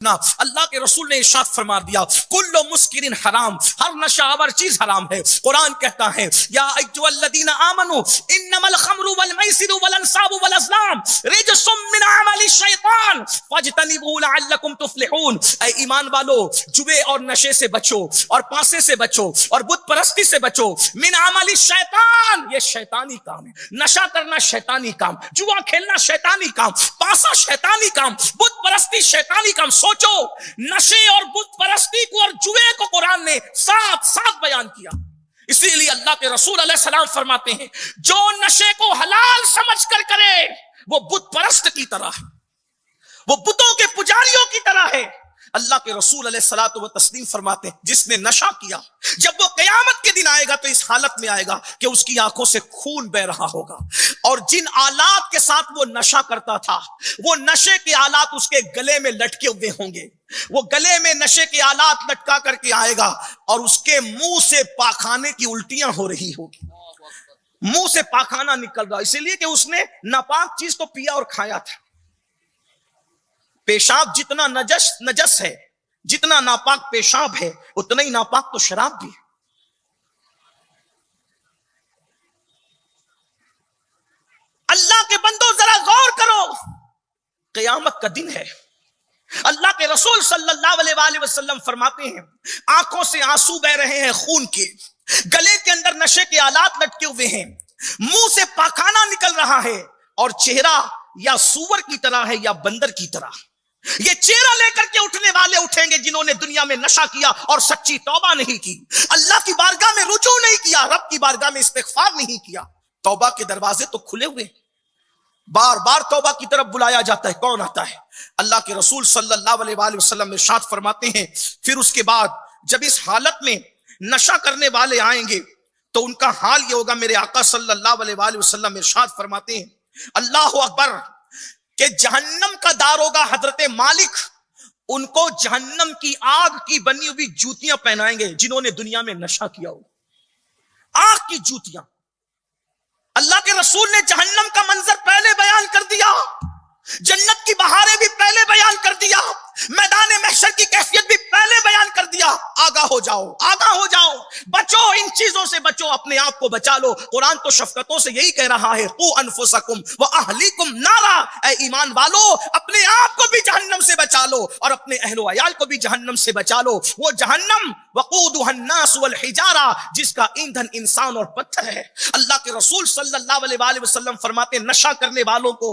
اللہ کے رسول نے ارشاد فرما دیا کل مسکرین حرام، ہر نشہ آور چیز حرام ہے۔ قرآن کہتا ہے یا ایھا الذین آمنوا انما الخمر والمیسر والانصاب والازلام رجس من عمل الشیطان فاجتنبوه لعلکم تفلحون۔ اے ایمان والو، جوے اور نشے سے بچو، اور پانسے سے بچو، اور بت پرستی سے بچو۔ من عمل الشیطان، یہ شیطانی کام ہے۔ نشہ کرنا شیطانی کام، جوا کھیلنا شیطانی کام، پانسا شیطانی کام، بت پرستی شیطانی کام۔ سوچو، نشے اور بت پرستی کو اور جوے کو قرآن نے ساتھ ساتھ بیان کیا۔ اسی لیے اللہ کے رسول علیہ السلام فرماتے ہیں جو نشے کو حلال سمجھ کر کرے وہ بت پرست کی طرح ہے، وہ بتوں کے پجاریوں کی طرح ہے۔ اللہ کے رسول علیہ الصلوۃ والتسلیم فرماتے ہیں جس نے نشہ کیا جب وہ قیامت کے دن آئے گا تو اس حالت میں آئے گا کہ اس کی آنکھوں سے خون بہ رہا ہوگا، اور جن آلات کے ساتھ وہ نشہ کرتا تھا وہ نشے کے آلات اس کے گلے میں لٹکے ہوئے ہوں گے، وہ گلے میں نشے کے آلات لٹکا کر کے آئے گا اور اس کے منہ سے پاخانے کی الٹیاں ہو رہی ہوگی، منہ سے پاخانہ نکل رہا، اسی لیے کہ اس نے ناپاک چیز تو پیا اور کھایا تھا۔ پیشاب جتنا نجس ہے، جتنا ناپاک پیشاب ہے، اتنا ہی ناپاک تو شراب بھی ہے۔ اللہ کے بندو ذرا غور کرو، قیامت کا دن ہے۔ اللہ کے رسول صلی اللہ علیہ وآلہ وسلم فرماتے ہیں آنکھوں سے آنسو بہ رہے ہیں خون کے، گلے کے اندر نشے کے آلات لٹکے ہوئے ہیں، منہ سے پاخانہ نکل رہا ہے، اور چہرہ یا سور کی طرح ہے یا بندر کی طرح۔ یہ چہرہ لے کر کے اٹھنے والے اٹھیں گے جنہوں نے دنیا میں نشہ کیا اور سچی توبہ نہیں کی، اللہ کی بارگاہ میں رجوع نہیں کیا، رب کی بارگاہ میں استغفار نہیں کیا۔ توبہ کے دروازے تو کھلے ہوئے، بار بار توبہ کی طرف بلایا جاتا ہے، کون آتا ہے؟ اللہ کے رسول صلی اللہ علیہ وآلہ وسلم ارشاد فرماتے ہیں پھر اس کے بعد جب اس حالت میں نشہ کرنے والے آئیں گے تو ان کا حال یہ ہوگا، میرے آقا صلی اللہ علیہ وآلہ وسلم ارشاد فرماتے ہیں اللہ اکبر، کہ جہنم کا داروغہ حضرت مالک ان کو جہنم کی آگ کی بنی ہوئی جوتیاں پہنائیں گے جنہوں نے دنیا میں نشہ کیا ہو، آگ کی جوتیاں۔ اللہ کے رسول نے جہنم کا منظر پہلے بیان کر دیا، جنت کی بہاریں بھی پہلے بیان کر دیا، میدان محشر کی کیفیت بھی پہلے بیان کر دیا۔ آگاہ ہو جاؤ، آگاہ ہو جاؤ، بچو، ان چیزوں سے بچو، اپنے آپ کو بچا لو۔ قرآن تو شفقتوں سے یہی کہہ رہا ہے قو انفسکم واہلیکم نارا، اے ایمان والو اپنے آپ کو بھی جہنم سے بچا لو اور اپنے اہل و عیال کو بھی جہنم سے بچا لو۔ وہ جہنم وقودها الناس والحجارہ، جس کا ایندھن انسان اور پتھر ہے۔ اللہ کے رسول صلی اللہ علیہ وآلہ وسلم فرماتے نشہ کرنے والوں کو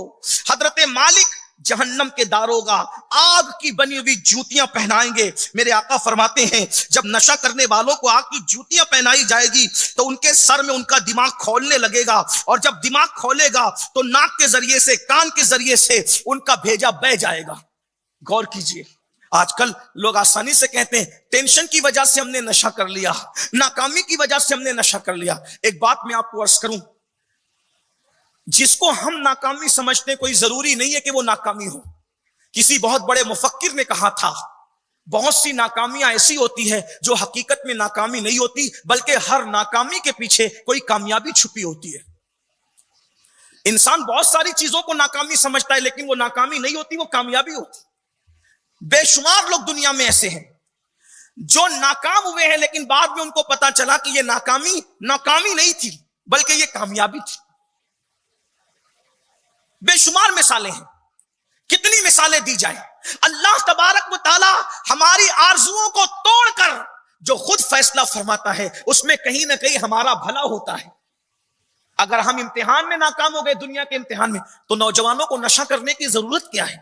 حضرت مالک جہنم کے داروغہ آگ کی بنی ہوئی جوتیاں پہنائیں گے۔ میرے آقا فرماتے ہیں جب نشہ کرنے والوں کو آگ کی جوتیاں پہنائی جائے گی تو ان کے سر میں ان کا دماغ کھولنے لگے گا، اور جب دماغ کھولے گا تو ناک کے ذریعے سے، کان کے ذریعے سے ان کا بھیجا بہ جائے گا۔ غور کیجئے، آج کل لوگ آسانی سے کہتے ہیں ٹینشن کی وجہ سے ہم نے نشہ کر لیا، ناکامی کی وجہ سے ہم نے نشہ کر لیا۔ ایک بات میں آپ کو عرض کروں، جس کو ہم ناکامی سمجھتے ہیں کوئی ضروری نہیں ہے کہ وہ ناکامی ہو۔ کسی بہت بڑے مفکر نے کہا تھا بہت سی ناکامیاں ایسی ہوتی ہے جو حقیقت میں ناکامی نہیں ہوتی، بلکہ ہر ناکامی کے پیچھے کوئی کامیابی چھپی ہوتی ہے۔ انسان بہت ساری چیزوں کو ناکامی سمجھتا ہے لیکن وہ ناکامی نہیں ہوتی، وہ کامیابی ہوتی۔ بے شمار لوگ دنیا میں ایسے ہیں جو ناکام ہوئے ہیں لیکن بعد میں ان کو پتا چلا کہ یہ ناکامی نہیں تھی بلکہ یہ کامیابی تھی۔ بے شمار مثالیں ہیں، کتنی مثالیں دی جائیں۔ اللہ تبارک و تعالی ہماری آرزوؤں کو توڑ کر جو خود فیصلہ فرماتا ہے اس میں کہیں نہ کہیں ہمارا بھلا ہوتا ہے۔ اگر ہم امتحان میں ناکام ہو گئے، دنیا کے امتحان میں، تو نوجوانوں کو نشہ کرنے کی ضرورت کیا ہے؟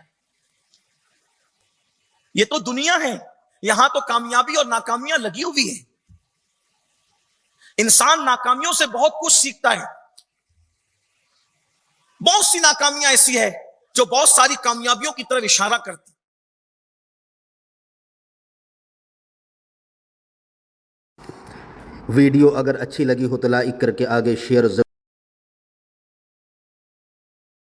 یہ تو دنیا ہے، یہاں تو کامیابی اور ناکامیاں لگی ہوئی ہیں۔ انسان ناکامیوں سے بہت کچھ سیکھتا ہے۔ بہت سی ناکامیاں ایسی ہے جو بہت ساری کامیابیوں کی طرف اشارہ کرتی۔ ویڈیو اگر اچھی لگی ہو تو لائک کر کے آگے شیئر